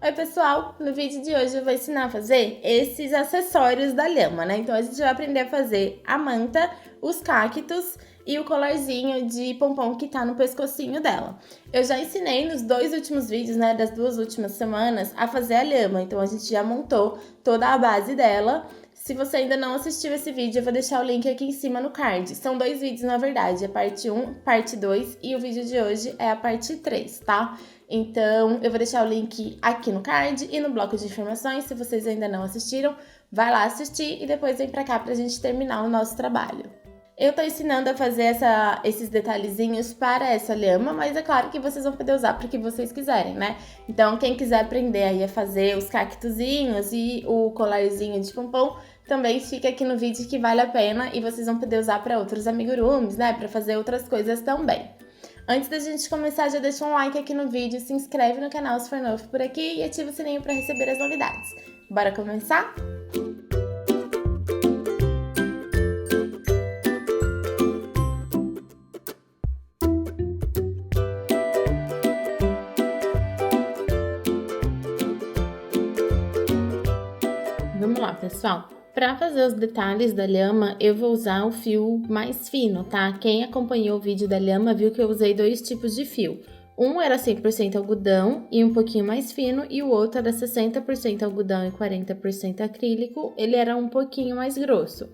Oi pessoal, no vídeo de hoje eu vou ensinar a fazer esses acessórios da lhama, né? Então a gente vai aprender a fazer a manta, os cactos e o colarzinho de pompom que tá no pescocinho dela. Eu já ensinei nos 2 últimos vídeos, né, das 2 últimas semanas, a fazer a lhama, então a gente já montou toda a base dela. Se você ainda não assistiu esse vídeo, eu vou deixar o link aqui em cima no card. São 2 vídeos, na verdade, a parte 1, parte 2 e o vídeo de hoje é a parte 3, tá? Então, eu vou deixar o link aqui no card e no bloco de informações. Se vocês ainda não assistiram, vai lá assistir e depois vem pra cá pra gente terminar o nosso trabalho. Eu tô ensinando a fazer esses detalhezinhos para essa lhama, mas é claro que vocês vão poder usar para o que vocês quiserem, né? Então, quem quiser aprender aí a fazer os cactozinhos e o colarzinho de pompom, também fica aqui no vídeo que vale a pena e vocês vão poder usar para outros amigurumis, né? Para fazer outras coisas também. Antes da gente começar, já deixa um like aqui no vídeo, se inscreve no canal se for novo por aqui e ativa o sininho para receber as novidades. Bora começar? Vamos lá, pessoal. Para fazer os detalhes da lhama, eu vou usar o fio mais fino, tá? Quem acompanhou o vídeo da lhama viu que eu usei 2 tipos de fio. Um era 100% algodão e um pouquinho mais fino, e o outro era 60% algodão e 40% acrílico, ele era um pouquinho mais grosso.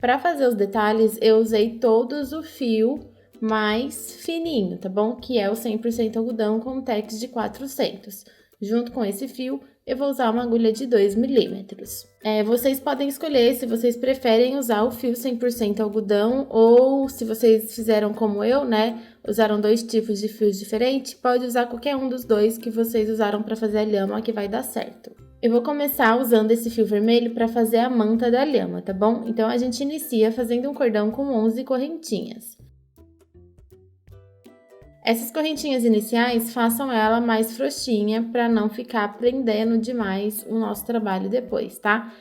Para fazer os detalhes, eu usei todos o fio mais fininho, tá bom? Que é o 100% algodão com tex de 400. Junto com esse fio, eu vou usar uma agulha de 2 milímetros. Vocês podem escolher se vocês preferem usar o fio 100% algodão ou se vocês fizeram como eu, né? Usaram 2 tipos de fios diferentes, pode usar qualquer um dos 2 que vocês usaram para fazer a lhama que vai dar certo. Eu vou começar usando esse fio vermelho para fazer a manta da lhama, tá bom? Então, a gente inicia fazendo um cordão com 11 correntinhas. Essas correntinhas iniciais, façam ela mais frouxinha para não ficar prendendo demais o nosso trabalho depois, tá?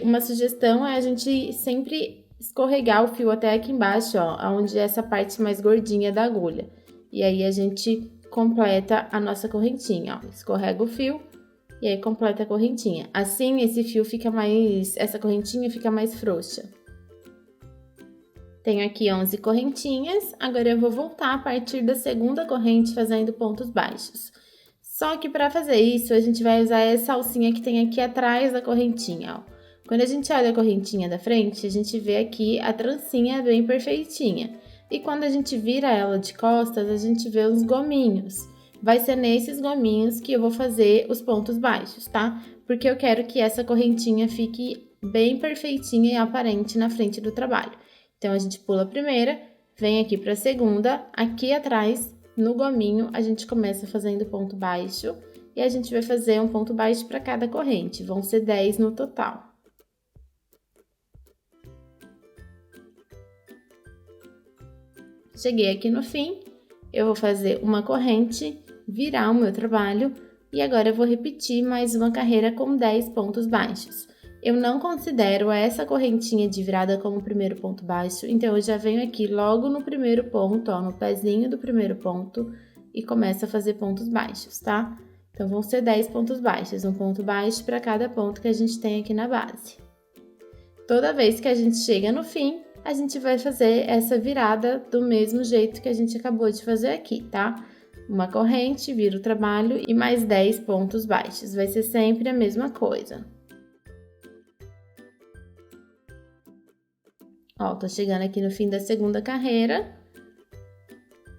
Uma sugestão é a gente sempre escorregar o fio até aqui embaixo, ó, onde é essa parte mais gordinha da agulha. E aí a gente completa a nossa correntinha, ó. Escorrega o fio e aí completa a correntinha. Assim, essa correntinha fica mais frouxa. Tenho aqui 11 correntinhas, agora eu vou voltar a partir da segunda corrente fazendo pontos baixos. Só que para fazer isso, a gente vai usar essa alcinha que tem aqui atrás da correntinha, ó. Quando a gente olha a correntinha da frente, a gente vê aqui a trancinha bem perfeitinha. E quando a gente vira ela de costas, a gente vê os gominhos. Vai ser nesses gominhos que eu vou fazer os pontos baixos, tá? Porque eu quero que essa correntinha fique bem perfeitinha e aparente na frente do trabalho. Então, a gente pula a primeira, vem aqui para a segunda, aqui atrás, no gominho, a gente começa fazendo ponto baixo e a gente vai fazer um ponto baixo para cada corrente, vão ser 10 no total. Cheguei aqui no fim, eu vou fazer uma corrente, virar o meu trabalho e agora eu vou repetir mais uma carreira com 10 pontos baixos. Eu não considero essa correntinha de virada como o primeiro ponto baixo, então eu já venho aqui logo no primeiro ponto, ó, no pezinho do primeiro ponto e começo a fazer pontos baixos, tá? Então, vão ser 10 pontos baixos, um ponto baixo para cada ponto que a gente tem aqui na base. Toda vez que a gente chega no fim, a gente vai fazer essa virada do mesmo jeito que a gente acabou de fazer aqui, tá? Uma corrente, vira o trabalho e mais 10 pontos baixos, vai ser sempre a mesma coisa. Ó, tô chegando aqui no fim da segunda carreira,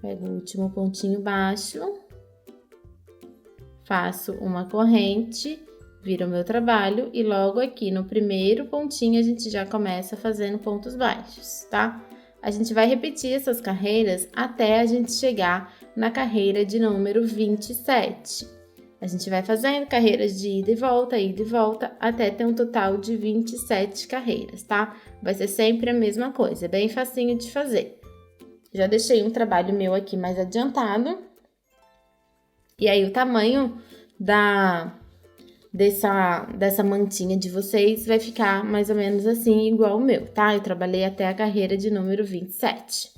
pego o último pontinho baixo, faço uma corrente, viro o meu trabalho e logo aqui no primeiro pontinho a gente já começa fazendo pontos baixos, tá? A gente vai repetir essas carreiras até a gente chegar na carreira de número 27. A gente vai fazendo carreiras de ida e volta, até ter um total de 27 carreiras, tá? Vai ser sempre a mesma coisa, é bem facinho de fazer. Já deixei um trabalho meu aqui mais adiantado. E aí, o tamanho dessa mantinha de vocês vai ficar mais ou menos assim, igual o meu, tá? Eu trabalhei até a carreira de número 27.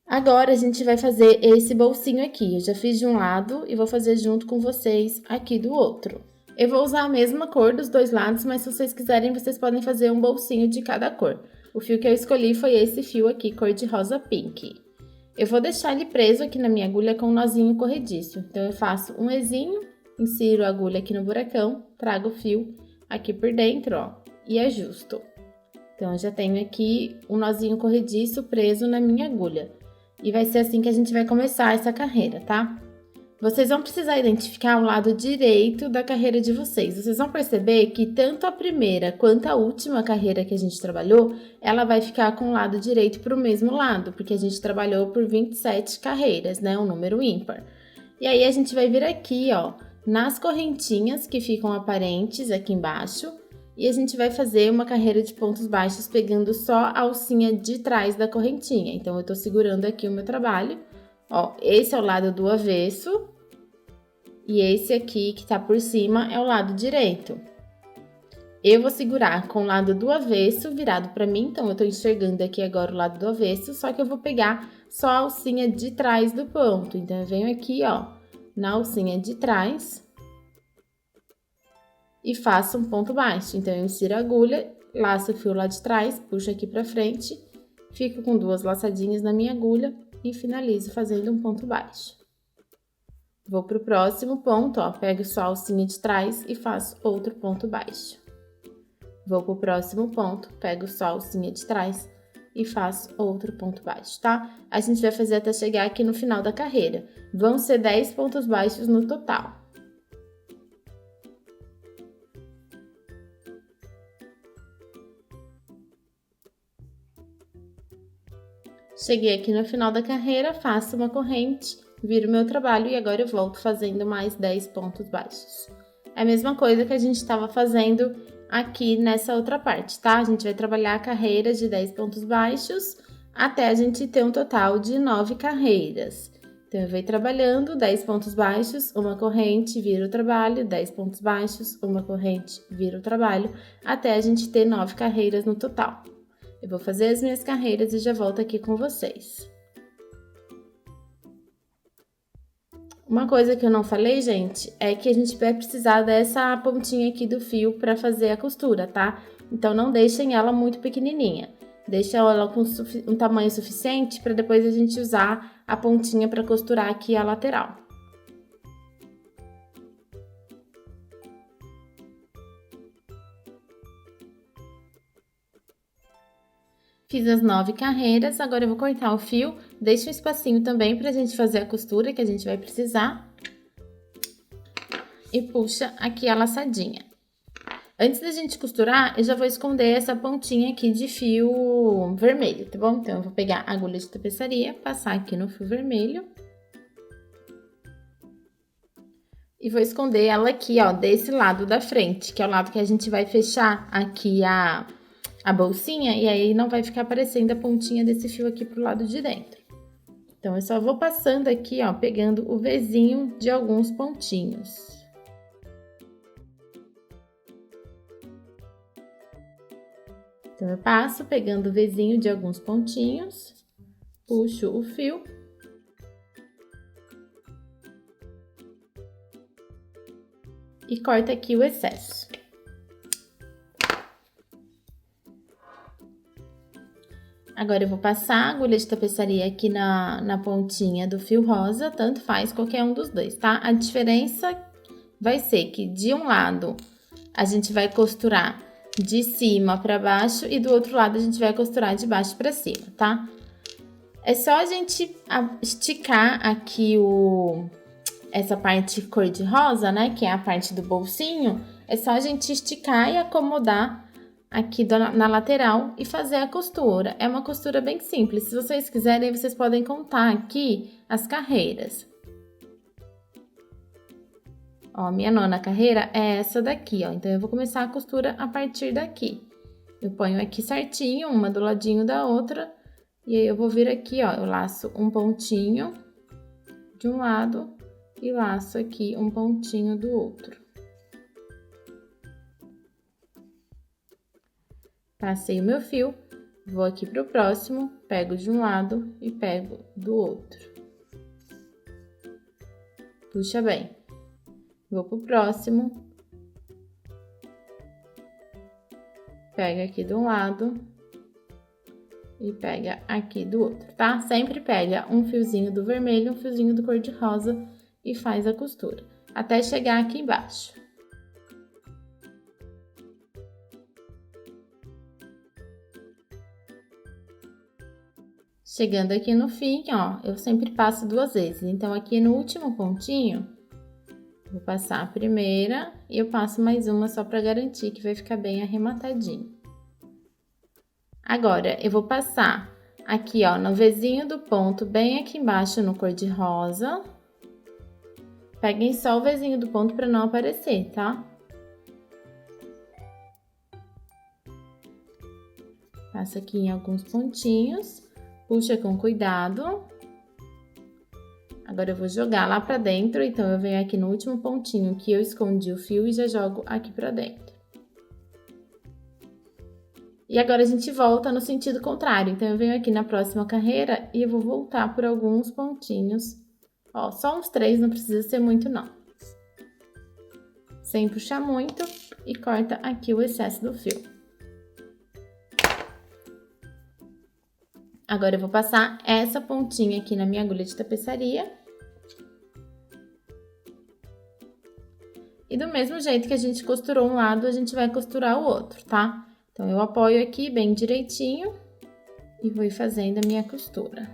Agora, a gente vai fazer esse bolsinho aqui. Eu já fiz de um lado e vou fazer junto com vocês aqui do outro. Eu vou usar a mesma cor dos dois lados, mas se vocês quiserem, vocês podem fazer um bolsinho de cada cor. O fio que eu escolhi foi esse fio aqui, cor de rosa pink. Eu vou deixar ele preso aqui na minha agulha com um nozinho corrediço. Então, eu faço um Ezinho, insiro a agulha aqui no buracão, trago o fio aqui por dentro, ó, e ajusto. Então, eu já tenho aqui um nozinho corrediço preso na minha agulha. E vai ser assim que a gente vai começar essa carreira, tá? Vocês vão precisar identificar o lado direito da carreira de vocês. Vocês vão perceber que tanto a primeira quanto a última carreira que a gente trabalhou, ela vai ficar com o lado direito para o mesmo lado, porque a gente trabalhou por 27 carreiras, né? Um número ímpar. E aí, a gente vai vir aqui, ó, nas correntinhas que ficam aparentes aqui embaixo, e a gente vai fazer uma carreira de pontos baixos pegando só a alcinha de trás da correntinha. Então, eu tô segurando aqui o meu trabalho. Ó, esse é o lado do avesso e esse aqui que tá por cima é o lado direito. Eu vou segurar com o lado do avesso virado pra mim, então eu tô enxergando aqui agora o lado do avesso, só que eu vou pegar só a alcinha de trás do ponto. Então, eu venho aqui, ó, na alcinha de trás e faço um ponto baixo. Então, eu insiro a agulha, laço o fio lá de trás, puxo aqui pra frente, fico com duas laçadinhas na minha agulha e finalizo fazendo um ponto baixo. Vou pro próximo ponto, ó, pego só a alcinha de trás e faço outro ponto baixo. Vou pro próximo ponto, pego só a alcinha de trás e faço outro ponto baixo, tá? A gente vai fazer até chegar aqui no final da carreira. Vão ser 10 pontos baixos no total. Cheguei aqui no final da carreira, faço uma corrente, viro meu trabalho e agora eu volto fazendo mais 10 pontos baixos. É a mesma coisa que a gente estava fazendo aqui nessa outra parte, tá? A gente vai trabalhar a carreira de 10 pontos baixos até a gente ter um total de 9 carreiras. Então, eu venho trabalhando 10 pontos baixos, uma corrente, viro o trabalho, 10 pontos baixos, uma corrente, viro o trabalho, até a gente ter 9 carreiras no total. Eu vou fazer as minhas carreiras e já volto aqui com vocês. Uma coisa que eu não falei, gente, é que a gente vai precisar dessa pontinha aqui do fio para fazer a costura, tá? Então, não deixem ela muito pequenininha. Deixa ela com um tamanho suficiente para depois a gente usar a pontinha para costurar aqui a lateral. Fiz as 9 carreiras, agora eu vou cortar o fio, deixa um espacinho também pra gente fazer a costura que a gente vai precisar. E puxa aqui a laçadinha. Antes da gente costurar, eu já vou esconder essa pontinha aqui de fio vermelho, tá bom? Então, eu vou pegar a agulha de tapeçaria, passar aqui no fio vermelho. E vou esconder ela aqui, ó, desse lado da frente, que é o lado que a gente vai fechar aqui a bolsinha, e aí não vai ficar aparecendo a pontinha desse fio aqui pro lado de dentro. Então, eu só vou passando aqui, ó, pegando o Vzinho de alguns pontinhos. Então, eu passo pegando o Vzinho de alguns pontinhos, puxo o fio. E corto aqui o excesso. Agora, eu vou passar a agulha de tapeçaria aqui na pontinha do fio rosa, tanto faz qualquer um dos dois, tá? A diferença vai ser que de um lado a gente vai costurar de cima para baixo e do outro lado a gente vai costurar de baixo para cima, tá? É só a gente esticar aqui essa parte cor de rosa, né, que é a parte do bolsinho, é só a gente esticar e acomodar aqui na lateral e fazer a costura. É uma costura bem simples. Se vocês quiserem, vocês podem contar aqui as carreiras. Ó, minha 9ª carreira é essa daqui, ó. Então, eu vou começar a costura a partir daqui. Eu ponho aqui certinho, uma do ladinho da outra. E aí, eu vou vir aqui, ó, eu laço um pontinho de um lado e laço aqui um pontinho do outro. Passei o meu fio, Vou aqui pro próximo, pego de um lado e pego do outro. Puxa bem. Vou pro próximo. Pega aqui de um lado e pega aqui do outro, tá? Sempre pega um fiozinho do vermelho, um fiozinho do cor-de-rosa e faz a costura, até chegar aqui embaixo. Chegando aqui no fim, ó, eu sempre passo 2 vezes. Então, aqui no último pontinho, vou passar a primeira e eu passo mais uma só para garantir que vai ficar bem arrematadinho. Agora, eu vou passar aqui, ó, no Vzinho do ponto, bem aqui embaixo no cor-de-rosa. Peguem só o Vzinho do ponto para não aparecer, tá? Passa aqui em alguns pontinhos, puxa com cuidado. Agora eu vou jogar lá pra dentro, então eu venho aqui no último pontinho que eu escondi o fio e já jogo aqui pra dentro. E agora a gente volta no sentido contrário, então eu venho aqui na próxima carreira e eu vou voltar por alguns pontinhos. Ó, só uns 3, não precisa ser muito não. Sem puxar muito e corta aqui o excesso do fio. Agora eu vou passar essa pontinha aqui na minha agulha de tapeçaria. E do mesmo jeito que a gente costurou um lado, a gente vai costurar o outro, tá? Então, eu apoio aqui bem direitinho e vou fazendo a minha costura.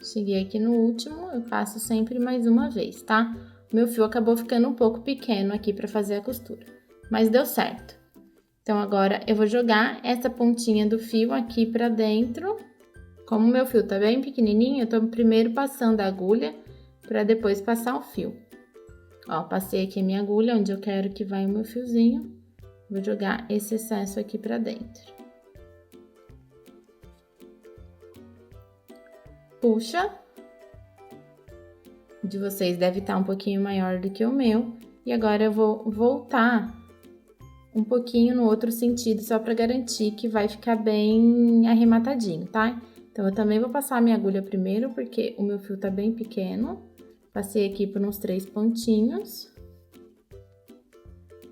Cheguei aqui no último, eu passo sempre mais uma vez, tá? Meu fio acabou ficando um pouco pequeno aqui para fazer a costura, mas deu certo. Então, agora eu vou jogar essa pontinha do fio aqui pra dentro. Como o meu fio tá bem pequenininho, eu tô primeiro passando a agulha pra depois passar o fio. Ó, passei aqui a minha agulha, onde eu quero que vai o meu fiozinho. Vou jogar esse excesso aqui pra dentro. Puxa. O de vocês deve estar um pouquinho maior do que o meu. E agora eu vou voltar um pouquinho no outro sentido, só para garantir que vai ficar bem arrematadinho, tá? Então, eu também vou passar a minha agulha primeiro, porque o meu fio tá bem pequeno. Passei aqui por uns 3 pontinhos.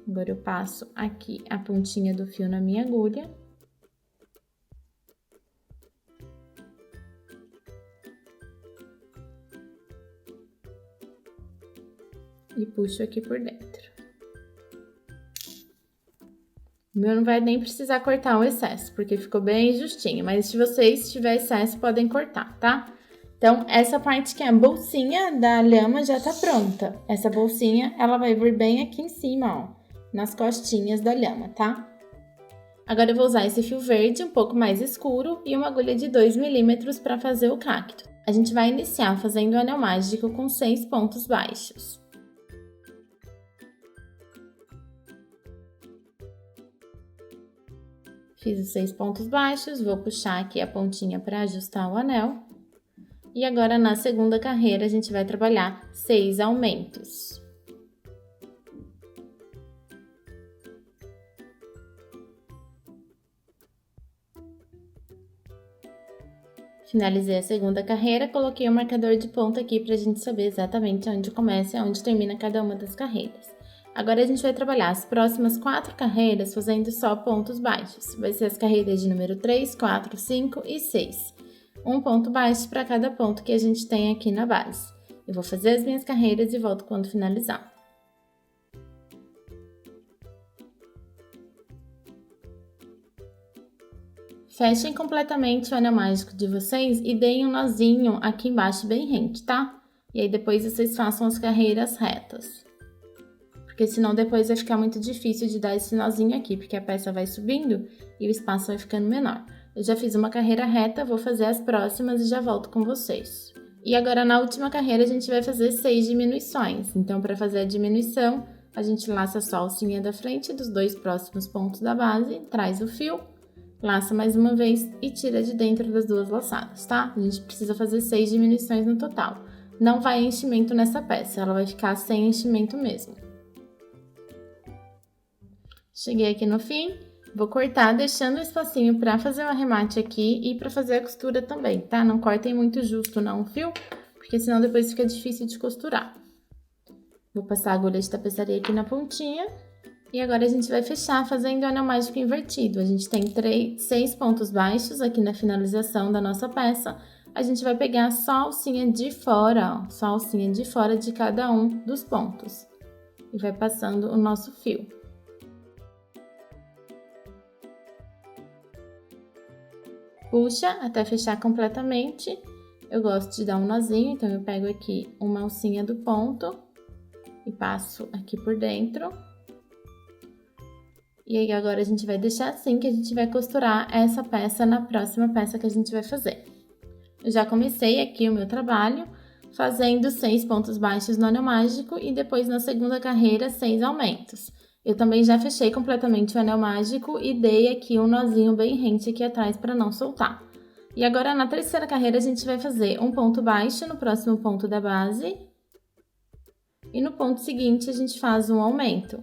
Agora, eu passo aqui a pontinha do fio na minha agulha. E puxo aqui por dentro. O meu não vai nem precisar cortar o excesso, porque ficou bem justinho. Mas se vocês tiver excesso, podem cortar, tá? Então, essa parte que é a bolsinha da lhama já tá pronta. Essa bolsinha, ela vai vir bem aqui em cima, ó, nas costinhas da lhama, tá? Agora eu vou usar esse fio verde um pouco mais escuro e uma agulha de 2 milímetros para fazer o cacto. A gente vai iniciar fazendo o anel mágico com 6 pontos baixos. Fiz os 6 pontos baixos, vou puxar aqui a pontinha para ajustar o anel. E agora, na segunda carreira, a gente vai trabalhar 6 aumentos. Finalizei a segunda carreira, coloquei o marcador de ponta aqui para a gente saber exatamente onde começa e onde termina cada uma das carreiras. Agora, a gente vai trabalhar as próximas 4 carreiras fazendo só pontos baixos. Vai ser as carreiras de número 3, 4, 5 e 6. Um ponto baixo para cada ponto que a gente tem aqui na base. Eu vou fazer as minhas carreiras e volto quando finalizar. Fechem completamente o anel mágico de vocês e deem um nozinho aqui embaixo bem rente, tá? E aí, depois vocês façam as carreiras retas. Porque senão depois vai ficar muito difícil de dar esse nozinho aqui, porque a peça vai subindo e o espaço vai ficando menor. Eu já fiz uma carreira reta, vou fazer as próximas e já volto com vocês. E agora, na última carreira, a gente vai fazer 6 diminuições. Então, para fazer a diminuição, a gente laça só a alcinha da frente dos 2 próximos pontos da base, traz o fio, laça mais uma vez e tira de dentro das 2 laçadas, tá? A gente precisa fazer 6 diminuições no total. não vai enchimento nessa peça, ela vai ficar sem enchimento mesmo. Cheguei aqui no fim, vou cortar deixando um espacinho para fazer o arremate aqui e para fazer a costura também, tá? Não cortem muito justo não o fio, porque senão depois fica difícil de costurar. Vou passar a agulha de tapeçaria aqui na pontinha. E agora a gente vai fechar fazendo o anel mágico invertido. A gente tem 6 pontos baixos aqui na finalização da nossa peça. A gente vai pegar só a alcinha de fora, ó, só a alcinha de fora de cada um dos pontos. E vai passando o nosso fio. Puxa até fechar completamente. Eu gosto de dar um nozinho, então eu pego aqui uma alcinha do ponto e passo aqui por dentro. E aí agora a gente vai deixar assim que a gente vai costurar essa peça na próxima peça que a gente vai fazer. Eu já comecei aqui o meu trabalho fazendo 6 pontos baixos no anel mágico e depois na segunda carreira 6 aumentos. Eu também já fechei completamente o anel mágico e dei aqui um nozinho bem rente aqui atrás para não soltar. E agora na terceira carreira a gente vai fazer um ponto baixo no próximo ponto da base. E no ponto seguinte a gente faz um aumento.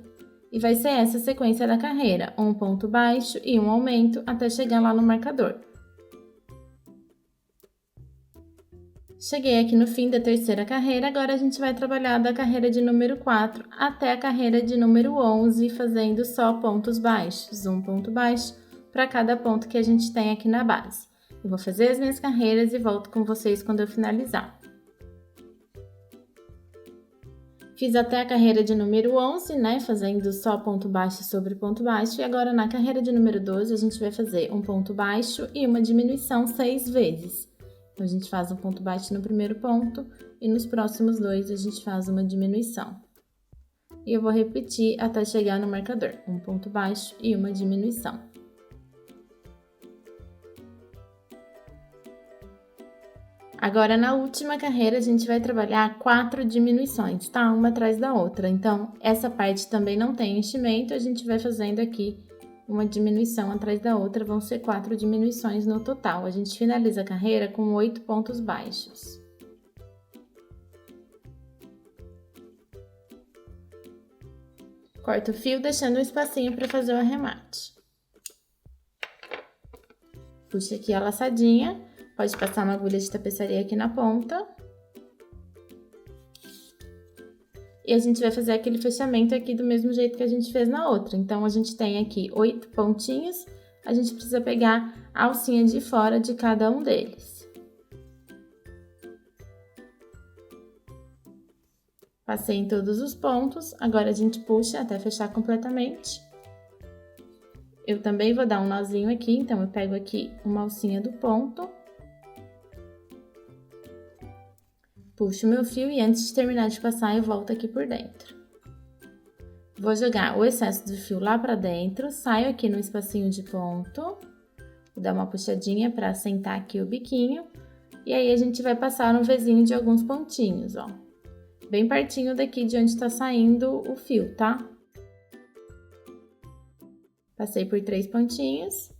E vai ser essa a sequência da carreira, um ponto baixo e um aumento até chegar lá no marcador. Cheguei aqui no fim da terceira carreira, agora a gente vai trabalhar da carreira de número 4 até a carreira de número 11, fazendo só pontos baixos, um ponto baixo para cada ponto que a gente tem aqui na base. Eu vou fazer as minhas carreiras e volto com vocês quando eu finalizar. Fiz até a carreira de número 11, né, fazendo só ponto baixo sobre ponto baixo, e agora na carreira de número 12 a gente vai fazer um ponto baixo e uma diminuição 6 vezes. Então, a gente faz um ponto baixo no primeiro ponto e nos próximos 2 a gente faz uma diminuição. E eu vou repetir até chegar no marcador, um ponto baixo e uma diminuição. Agora, na última carreira, a gente vai trabalhar 4 diminuições, tá? Uma atrás da outra. Então, essa parte também não tem enchimento, a gente vai fazendo aqui uma diminuição atrás da outra, vão ser 4 diminuições no total. A gente finaliza a carreira com 8 pontos baixos. Corto o fio, deixando um espacinho para fazer o arremate. Puxa aqui a laçadinha. Pode passar uma agulha de tapeçaria aqui na ponta. E a gente vai fazer aquele fechamento aqui do mesmo jeito que a gente fez na outra. Então, a gente tem aqui 8 pontinhos, a gente precisa pegar a alcinha de fora de cada um deles. Passei em todos os pontos, agora a gente puxa até fechar completamente. Eu também vou dar um nozinho aqui, então eu pego aqui uma alcinha do ponto. Puxo o meu fio e antes de terminar de passar, eu volto aqui por dentro. Vou jogar o excesso do fio lá pra dentro, saio aqui no espacinho de ponto, vou dar uma puxadinha pra assentar aqui o biquinho, e aí a gente vai passar no vezinho de alguns pontinhos, ó. Bem pertinho daqui de onde tá saindo o fio, tá? Passei por 3 pontinhos,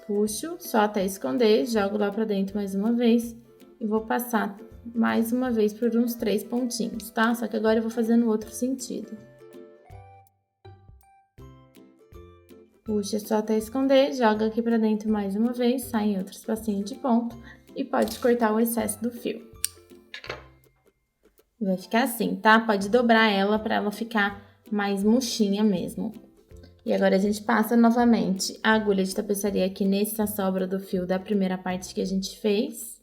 puxo, só até esconder, jogo lá pra dentro mais uma vez e vou passar mais uma vez por uns 3 pontinhos, tá? Só que agora eu vou fazer no outro sentido. Puxa só até esconder, joga aqui pra dentro mais uma vez, sai em outro espacinho de ponto e pode cortar o excesso do fio. Vai ficar assim, tá? Pode dobrar ela pra ela ficar mais murchinha mesmo. E agora a gente passa novamente a agulha de tapeçaria aqui nessa sobra do fio da primeira parte que a gente fez.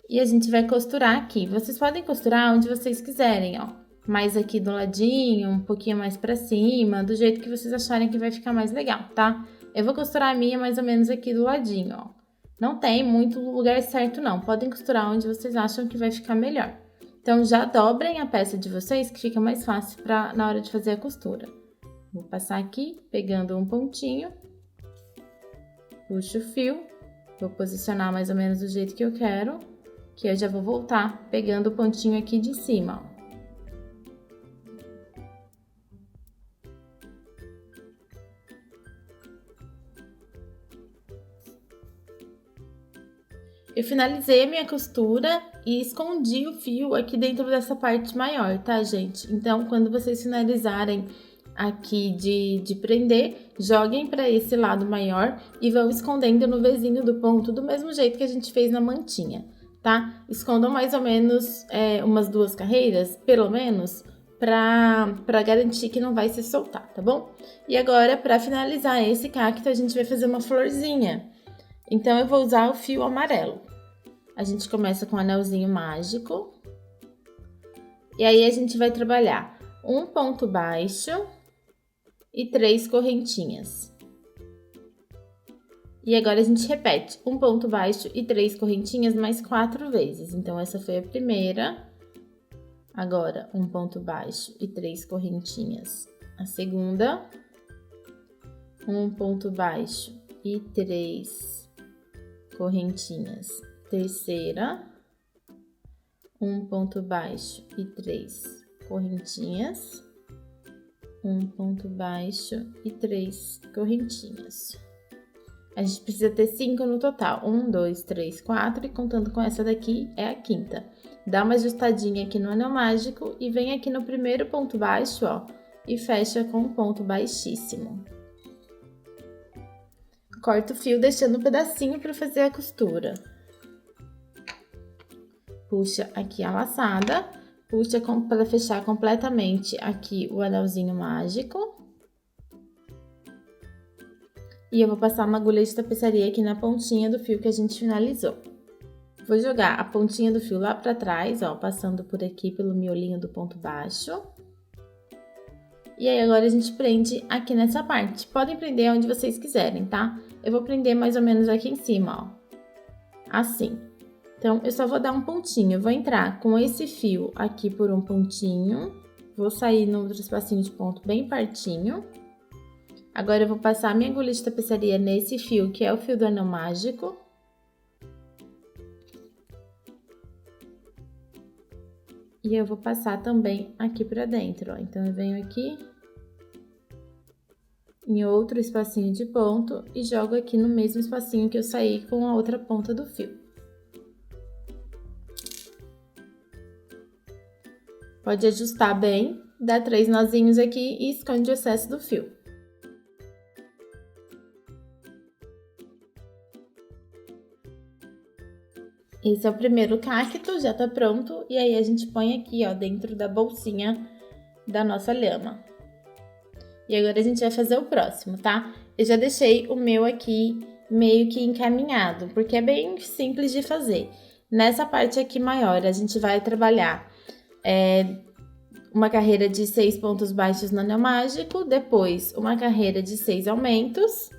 E a gente vai costurar aqui. Vocês podem costurar onde vocês quiserem, ó. Mais aqui do ladinho, um pouquinho mais pra cima, do jeito que vocês acharem que vai ficar mais legal, tá? Eu vou costurar a minha mais ou menos aqui do ladinho, ó. Não tem muito lugar certo, não. Podem costurar onde vocês acham que vai ficar melhor. Então, já dobrem a peça de vocês, que fica mais fácil na hora de fazer a costura. Vou passar aqui, pegando um pontinho. Puxo o fio. Vou posicionar mais ou menos do jeito que eu quero. Que eu já vou voltar pegando o pontinho aqui de cima, ó. Eu finalizei a minha costura e escondi o fio aqui dentro dessa parte maior, tá, gente? Então, quando vocês finalizarem aqui de prender, joguem para esse lado maior e vão escondendo no vizinho do ponto, do mesmo jeito que a gente fez na mantinha, tá? Escondam mais ou menos umas 2 carreiras, pelo menos, para garantir que não vai se soltar, tá bom? E agora, para finalizar esse cacto, a gente vai fazer uma florzinha. Então, eu vou usar o fio amarelo. A gente começa com um anelzinho mágico. E aí, a gente vai trabalhar um ponto baixo e 3 correntinhas. E agora, a gente repete um ponto baixo e 3 correntinhas mais 4 vezes. Então, essa foi a primeira. Agora, um ponto baixo e 3 correntinhas. A segunda. Um ponto baixo e 3 correntinhas. Terceira, um ponto baixo e 3 correntinhas, um ponto baixo e 3 correntinhas. A gente precisa ter 5 no total, 1, 2, 3, 4 e contando com essa daqui é a quinta. Dá uma ajustadinha aqui no anel mágico e vem aqui no primeiro ponto baixo, ó, e fecha com um ponto baixíssimo. Corta o fio deixando um pedacinho para fazer a costura. Puxa aqui a laçada, puxa para fechar completamente aqui o anelzinho mágico. E eu vou passar uma agulha de tapeçaria aqui na pontinha do fio que a gente finalizou. Vou jogar a pontinha do fio lá para trás, ó, passando por aqui pelo miolinho do ponto baixo. E aí, agora a gente prende aqui nessa parte. Podem prender onde vocês quiserem, tá? Eu vou prender mais ou menos aqui em cima, ó. Assim. Então, eu só vou dar um pontinho. Eu vou entrar com esse fio aqui por um pontinho. Vou sair no outro espacinho de ponto bem pertinho. Agora, eu vou passar a minha agulha de tapeçaria nesse fio, que é o fio do anel mágico. E eu vou passar também aqui pra dentro, ó. Então, eu venho aqui em outro espacinho de ponto e jogo aqui no mesmo espacinho que eu saí com a outra ponta do fio. Pode ajustar bem, dá 3 nozinhos aqui e esconde o excesso do fio. Esse é o primeiro cacto, já tá pronto. E aí, a gente põe aqui, ó, dentro da bolsinha da nossa lhama. E agora, a gente vai fazer o próximo, tá? Eu já deixei o meu aqui meio que encaminhado, porque é bem simples de fazer. Nessa parte aqui maior, a gente vai trabalhar uma carreira de 6 pontos baixos no anel mágico, depois uma carreira de 6 aumentos.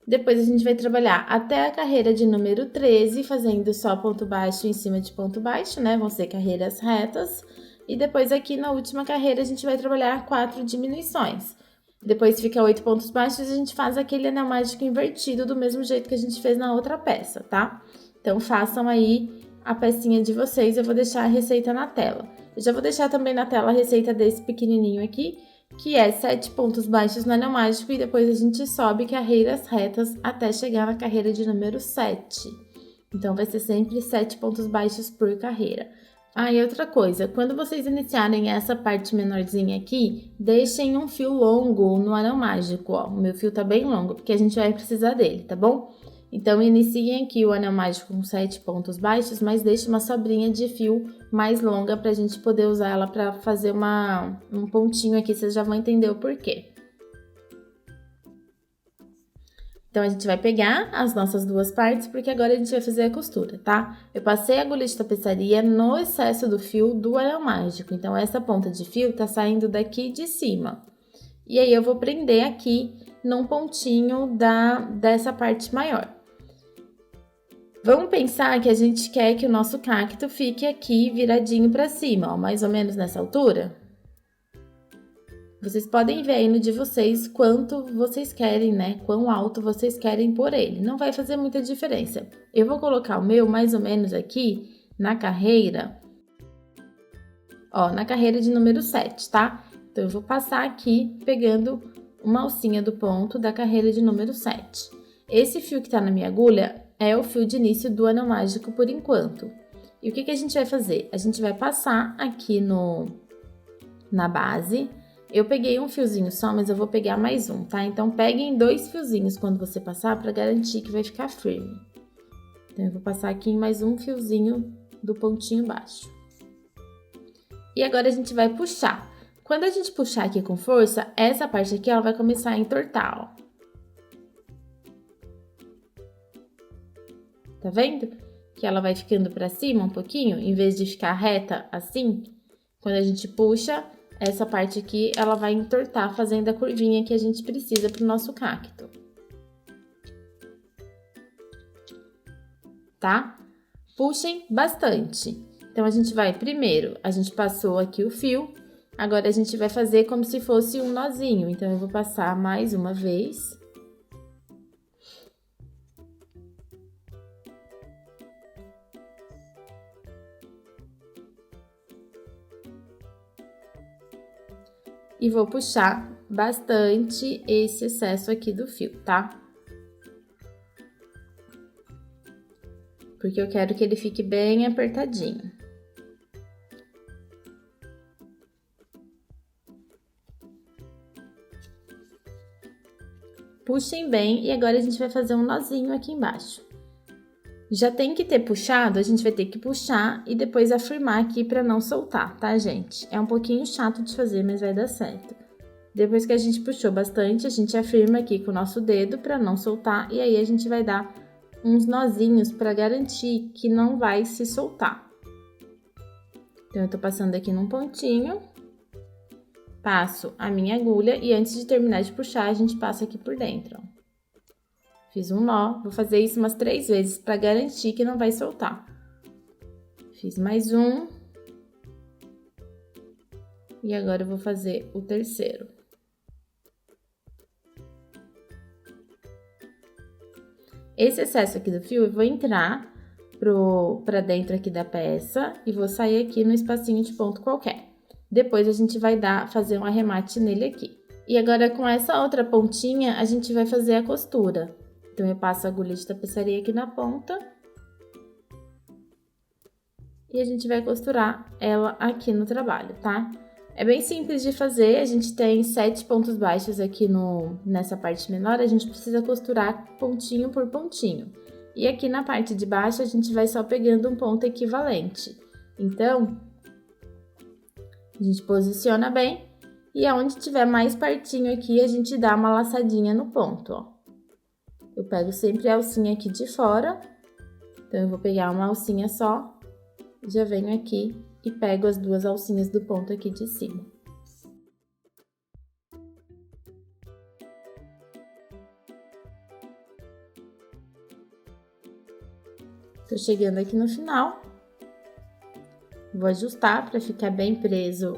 Depois, a gente vai trabalhar até a carreira de número 13, fazendo só ponto baixo em cima de ponto baixo, né? Vão ser carreiras retas. E depois, aqui na última carreira, a gente vai trabalhar 4 diminuições. Depois, fica 8 pontos baixos e a gente faz aquele anel mágico invertido do mesmo jeito que a gente fez na outra peça, tá? Então, façam aí a pecinha de vocês, eu vou deixar a receita na tela. Eu já vou deixar também na tela a receita desse pequenininho aqui, que é 7 pontos baixos no anel mágico e depois a gente sobe carreiras retas até chegar na carreira de número 7. Então, vai ser sempre 7 pontos baixos por carreira. Ah, e outra coisa, quando vocês iniciarem essa parte menorzinha aqui, deixem um fio longo no anel mágico, ó. O meu fio tá bem longo, porque a gente vai precisar dele, tá bom? Então, iniciem aqui o anel mágico com 7 pontos baixos, mas deixe uma sobrinha de fio mais longa pra gente poder usar ela pra fazer um pontinho aqui, vocês já vão entender o porquê. Então, a gente vai pegar as nossas 2 partes, porque agora a gente vai fazer a costura, tá? Eu passei a agulha de tapeçaria no excesso do fio do anel mágico, então essa ponta de fio tá saindo daqui de cima. E aí, eu vou prender aqui num pontinho dessa parte maior. Vamos pensar que a gente quer que o nosso cacto fique aqui viradinho pra cima, ó, mais ou menos nessa altura. Vocês podem ver aí no de vocês quanto vocês querem, né? Quão alto vocês querem pôr ele. Não vai fazer muita diferença. Eu vou colocar o meu mais ou menos aqui na carreira, ó, na carreira de número 7, tá? Então, eu vou passar aqui pegando uma alcinha do ponto da carreira de número 7. Esse fio que tá na minha agulha é o fio de início do Anel Mágico por enquanto. E o que a gente vai fazer? A gente vai passar aqui na base. Eu peguei um fiozinho só, mas eu vou pegar mais um, tá? Então, peguem 2 fiozinhos quando você passar para garantir que vai ficar firme. Então, eu vou passar aqui em mais um fiozinho do pontinho baixo. E agora a gente vai puxar. Quando a gente puxar aqui com força, essa parte aqui ela vai começar a entortar, ó. Tá vendo? Que ela vai ficando pra cima um pouquinho, em vez de ficar reta assim. Quando a gente puxa, essa parte aqui, ela vai entortar, fazendo a curvinha que a gente precisa pro nosso cacto. Tá? Puxem bastante. Então, a gente vai, primeiro, a gente passou aqui o fio, agora a gente vai fazer como se fosse um nozinho. Então, eu vou passar mais uma vez. E vou puxar bastante esse excesso aqui do fio, tá? Porque eu quero que ele fique bem apertadinho. Puxem bem e agora a gente vai fazer um nozinho aqui embaixo. Já tem que ter puxado, a gente vai ter que puxar e depois afirmar aqui pra não soltar, tá, gente? É um pouquinho chato de fazer, mas vai dar certo. Depois que a gente puxou bastante, a gente afirma aqui com o nosso dedo pra não soltar e aí a gente vai dar uns nozinhos pra garantir que não vai se soltar. Então, eu tô passando aqui num pontinho, passo a minha agulha e antes de terminar de puxar, a gente passa aqui por dentro, ó. Fiz um nó, vou fazer isso umas 3 vezes para garantir que não vai soltar. Fiz mais um. E agora eu vou fazer o terceiro. Esse excesso aqui do fio eu vou entrar pra dentro aqui da peça e vou sair aqui no espacinho de ponto qualquer. Depois a gente vai fazer um arremate nele aqui. E agora com essa outra pontinha a gente vai fazer a costura. Então, eu passo a agulha de tapeçaria aqui na ponta. E a gente vai costurar ela aqui no trabalho, tá? É bem simples de fazer, a gente tem 7 pontos baixos aqui nessa parte menor, a gente precisa costurar pontinho por pontinho. E aqui na parte de baixo, a gente vai só pegando um ponto equivalente. Então, a gente posiciona bem e aonde tiver mais pertinho aqui, a gente dá uma laçadinha no ponto, ó. Eu pego sempre a alcinha aqui de fora, então eu vou pegar uma alcinha só, já venho aqui e pego as 2 alcinhas do ponto aqui de cima. Tô chegando aqui no final, vou ajustar para ficar bem preso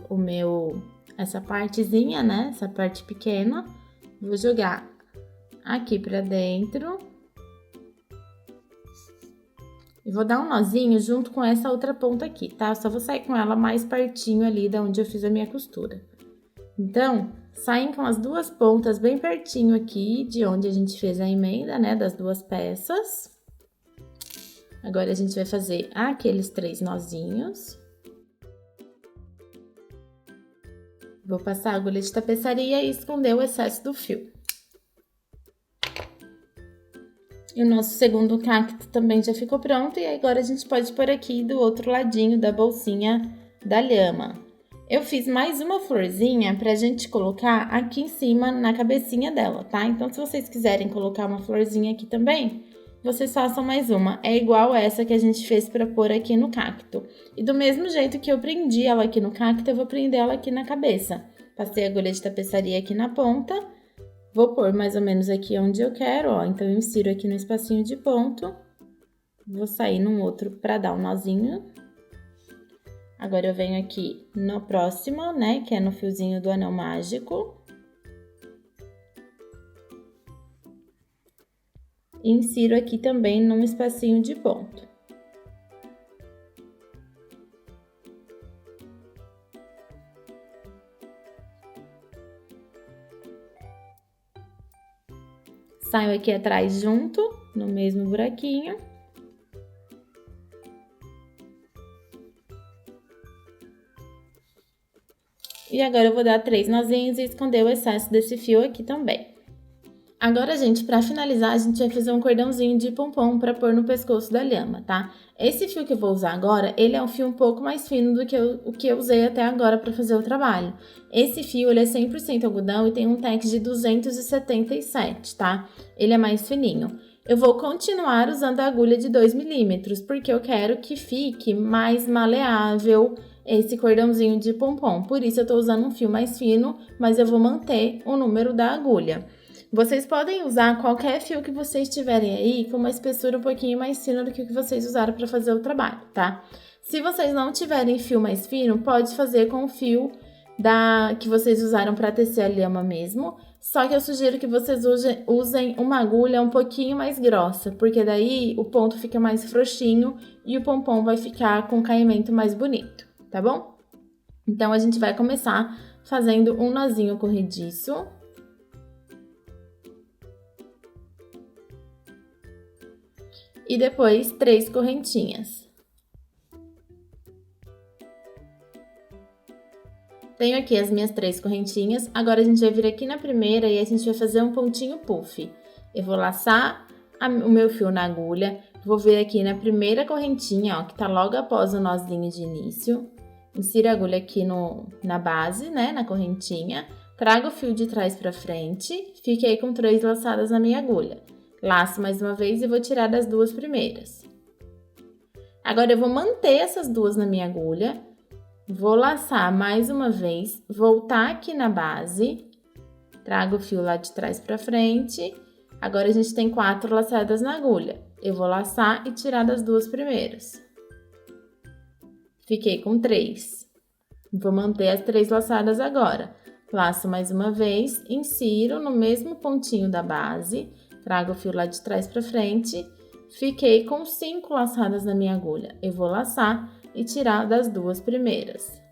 essa partezinha, né, essa parte pequena, vou jogar aqui pra dentro. E vou dar um nozinho junto com essa outra ponta aqui, tá? Eu só vou sair com ela mais pertinho ali da onde eu fiz a minha costura. Então, saem com as 2 pontas bem pertinho aqui de onde a gente fez a emenda, né? Das 2 peças. Agora, a gente vai fazer aqueles 3 nozinhos. Vou passar a agulha de tapeçaria e esconder o excesso do fio. E o nosso segundo cacto também já ficou pronto, e agora a gente pode pôr aqui do outro ladinho da bolsinha da lhama. Eu fiz mais uma florzinha pra gente colocar aqui em cima na cabecinha dela, tá? Então, se vocês quiserem colocar uma florzinha aqui também, vocês façam mais uma. É igual essa que a gente fez pra pôr aqui no cacto. E do mesmo jeito que eu prendi ela aqui no cacto, eu vou prender ela aqui na cabeça. Passei a agulha de tapeçaria aqui na ponta. Vou pôr mais ou menos aqui onde eu quero, ó. Então, eu insiro aqui no espacinho de ponto. Vou sair num outro pra dar um nozinho. Agora, eu venho aqui no próximo, né? Que é no fiozinho do anel mágico. E insiro aqui também num espacinho de ponto. Saio aqui atrás junto no mesmo buraquinho. E agora eu vou dar 3 nozinhos e esconder o excesso desse fio aqui também. Agora, gente, pra finalizar, a gente vai fazer um cordãozinho de pompom pra pôr no pescoço da lhama, tá? Esse fio que eu vou usar agora, ele é um fio um pouco mais fino do que o que eu usei até agora pra fazer o trabalho. Esse fio, ele é 100% algodão e tem um tex de 277, tá? Ele é mais fininho. Eu vou continuar usando a agulha de 2 milímetros, porque eu quero que fique mais maleável esse cordãozinho de pompom. Por isso, eu tô usando um fio mais fino, mas eu vou manter o número da agulha. Vocês podem usar qualquer fio que vocês tiverem aí com uma espessura um pouquinho mais fina do que o que vocês usaram para fazer o trabalho, tá? Se vocês não tiverem fio mais fino, pode fazer com o fio que vocês usaram para tecer a lhama mesmo. Só que eu sugiro que vocês usem uma agulha um pouquinho mais grossa, porque daí o ponto fica mais frouxinho e o pompom vai ficar com um caimento mais bonito, tá bom? Então, a gente vai começar fazendo um nozinho corrediço. E depois 3 correntinhas. Tenho aqui as minhas 3 correntinhas, agora a gente vai vir aqui na primeira e a gente vai fazer um pontinho puff. Eu vou laçar o meu fio na agulha, vou vir aqui na primeira correntinha, ó, que tá logo após o nozinho de início. Insiro a agulha aqui na base, né, na correntinha, trago o fio de trás pra frente, fiquei com 3 laçadas na minha agulha. Laço mais uma vez e vou tirar das 2 primeiras. Agora, eu vou manter essas 2 na minha agulha, vou laçar mais uma vez, voltar aqui na base, trago o fio lá de trás pra frente. Agora, a gente tem 4 laçadas na agulha. Eu vou laçar e tirar das 2 primeiras. Fiquei com 3. Vou manter as 3 laçadas agora. Laço mais uma vez, insiro no mesmo pontinho da base, trago o fio lá de trás pra frente, fiquei com 5 laçadas na minha agulha. Eu vou laçar e tirar das 2 primeiras.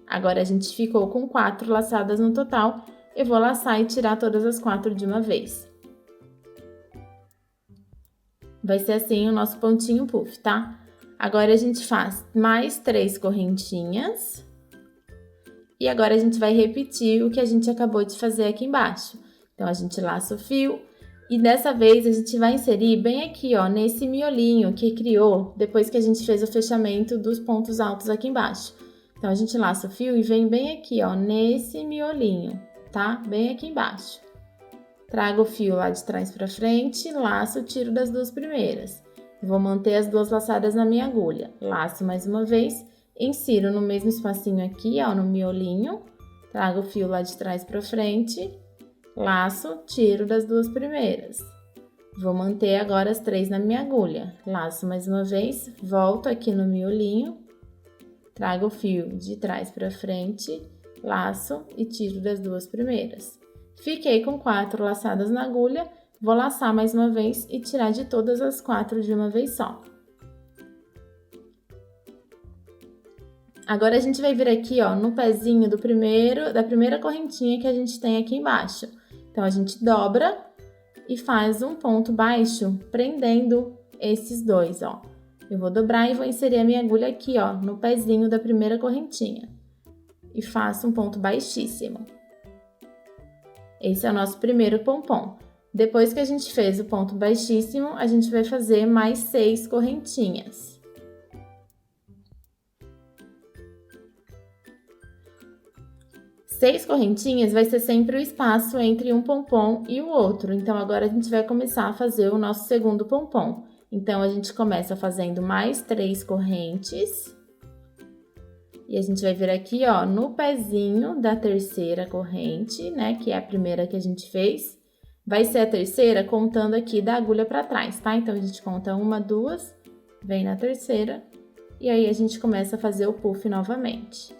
Agora, a gente ficou com 4 laçadas no total, eu vou laçar e tirar todas as 4 de uma vez. Vai ser assim o nosso pontinho puff, tá? Agora, a gente faz mais 3 correntinhas. E agora, a gente vai repetir o que a gente acabou de fazer aqui embaixo. Então, a gente laça o fio. E dessa vez, a gente vai inserir bem aqui, ó, nesse miolinho que criou depois que a gente fez o fechamento dos pontos altos aqui embaixo. Então, a gente laça o fio e vem bem aqui, ó, nesse miolinho, tá? Bem aqui embaixo. Trago o fio lá de trás pra frente, laço, tiro das 2 primeiras. Vou manter as 2 laçadas na minha agulha. Laço mais uma vez, insiro no mesmo espacinho aqui, ó, no miolinho. Trago o fio lá de trás pra frente. Laço, tiro das 2 primeiras. Vou manter agora as 3 na minha agulha. Laço mais uma vez, volto aqui no miolinho, trago o fio de trás para frente, laço e tiro das 2 primeiras. Fiquei com 4 laçadas na agulha, vou laçar mais uma vez e tirar de todas as 4 de uma vez só. Agora, a gente vai vir aqui, ó, no pezinho da primeira correntinha que a gente tem aqui embaixo. Então, a gente dobra e faz um ponto baixo, prendendo esses dois, ó. Eu vou dobrar e vou inserir a minha agulha aqui, ó, no pezinho da primeira correntinha. E faço um ponto baixíssimo. Esse é o nosso primeiro pompom. Depois que a gente fez o ponto baixíssimo, a gente vai fazer mais 6 correntinhas. Seis correntinhas vai ser sempre o espaço entre um pompom e o outro. Então, agora a gente vai começar a fazer o nosso segundo pompom. Então, a gente começa fazendo mais 3 correntes. E a gente vai vir aqui, ó, no pezinho da terceira corrente, né? Que é a primeira que a gente fez. Vai ser a terceira contando aqui da agulha pra trás, tá? Então, a gente conta 1, 2, vem na terceira. E aí, a gente começa a fazer o puff novamente.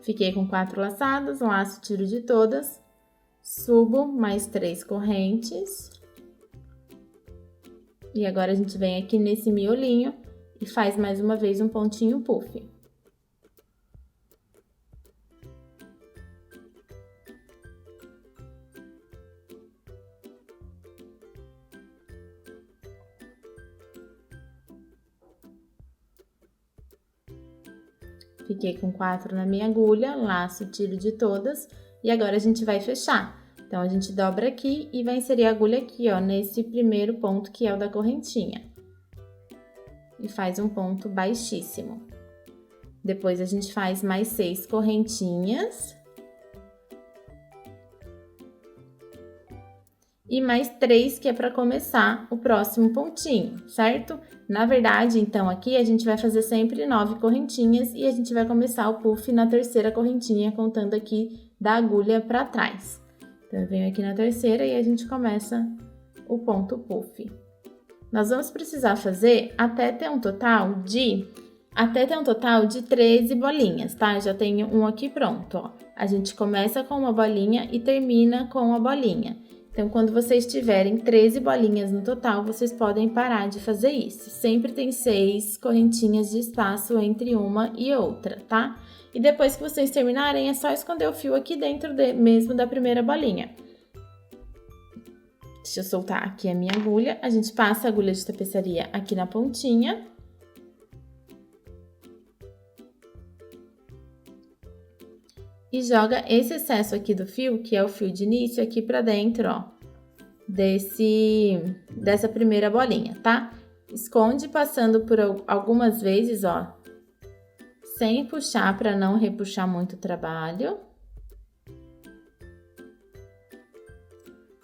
Fiquei com 4 laçadas, laço, tiro de todas, subo mais 3 correntes. E agora, a gente vem aqui nesse miolinho e faz mais uma vez um pontinho puff. Fiquei com 4 na minha agulha, laço, tiro de todas, e agora a gente vai fechar. Então, a gente dobra aqui e vai inserir a agulha aqui, ó, nesse primeiro ponto que é o da correntinha. E faz um ponto baixíssimo. Depois, a gente faz mais 6 correntinhas. E mais 3, que é para começar o próximo pontinho, certo? Na verdade, então, aqui a gente vai fazer sempre 9 correntinhas e a gente vai começar o puff na terceira correntinha, contando aqui da agulha para trás. Então, eu venho aqui na terceira e a gente começa o ponto puff. Nós vamos precisar fazer até ter um total de 13 bolinhas, tá? Eu já tenho um aqui pronto, ó. A gente começa com uma bolinha e termina com uma bolinha. Então, quando vocês tiverem 13 bolinhas no total, vocês podem parar de fazer isso. Sempre tem 6 correntinhas de espaço entre uma e outra, tá? E depois que vocês terminarem, é só esconder o fio aqui dentro mesmo da primeira bolinha. Deixa eu soltar aqui a minha agulha. A gente passa a agulha de tapeçaria aqui na pontinha. E joga esse excesso aqui do fio, que é o fio de início, aqui pra dentro, ó, dessa primeira bolinha, tá? Esconde passando por algumas vezes, ó, sem puxar pra não repuxar muito o trabalho.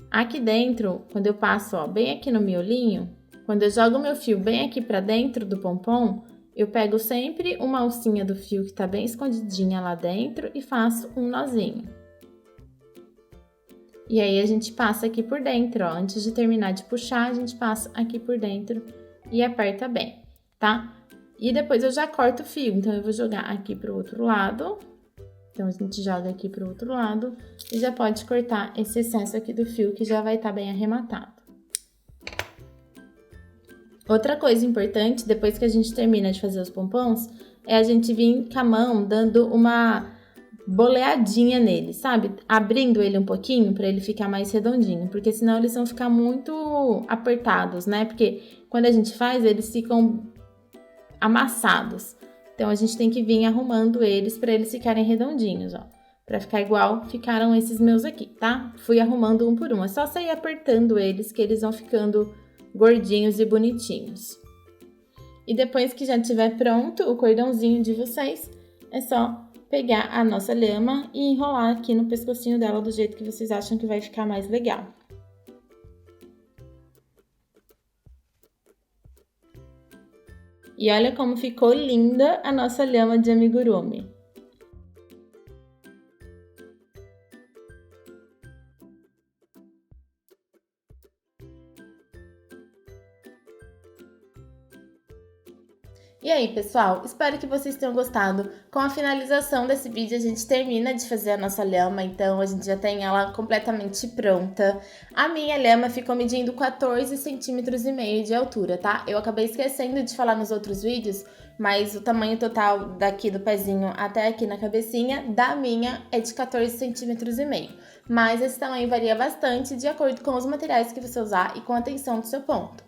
Aqui dentro, quando eu passo, ó, bem aqui no miolinho, quando eu jogo meu fio bem aqui pra dentro do pompom, eu pego sempre uma alcinha do fio que tá bem escondidinha lá dentro e faço um nozinho. E aí, a gente passa aqui por dentro, ó. Antes de terminar de puxar, a gente passa aqui por dentro e aperta bem, tá? E depois eu já corto o fio, então eu vou jogar aqui pro outro lado. Então, a gente joga aqui pro outro lado e já pode cortar esse excesso aqui do fio que já vai estar bem arrematado. Outra coisa importante, depois que a gente termina de fazer os pompons, é a gente vir com a mão dando uma boleadinha nele, sabe? Abrindo ele um pouquinho para ele ficar mais redondinho, porque senão eles vão ficar muito apertados, né? Porque quando a gente faz, eles ficam amassados. Então, a gente tem que vir arrumando eles para eles ficarem redondinhos, ó. Pra ficar igual ficaram esses meus aqui, tá? Fui arrumando um por um. É só sair apertando eles que eles vão ficando gordinhos e bonitinhos. E depois que já estiver pronto o cordãozinho de vocês, é só pegar a nossa lhama e enrolar aqui no pescocinho dela do jeito que vocês acham que vai ficar mais legal. E olha como ficou linda a nossa lhama de amigurumi. E aí, pessoal, espero que vocês tenham gostado. Com a finalização desse vídeo, a gente termina de fazer a nossa lhama, então a gente já tem ela completamente pronta. A minha lhama ficou medindo 14,5 centímetros de altura, tá? Eu acabei esquecendo de falar nos outros vídeos, mas o tamanho total daqui do pezinho até aqui na cabecinha da minha é de 14,5 centímetros. Mas esse tamanho varia bastante de acordo com os materiais que você usar e com a tensão do seu ponto.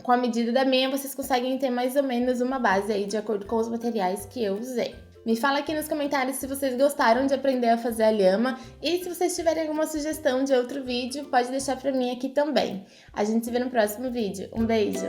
Com a medida da minha, vocês conseguem ter mais ou menos uma base aí de acordo com os materiais que eu usei. Me fala aqui nos comentários se vocês gostaram de aprender a fazer a lhama e se vocês tiverem alguma sugestão de outro vídeo, pode deixar pra mim aqui também. A gente se vê no próximo vídeo. Um beijo!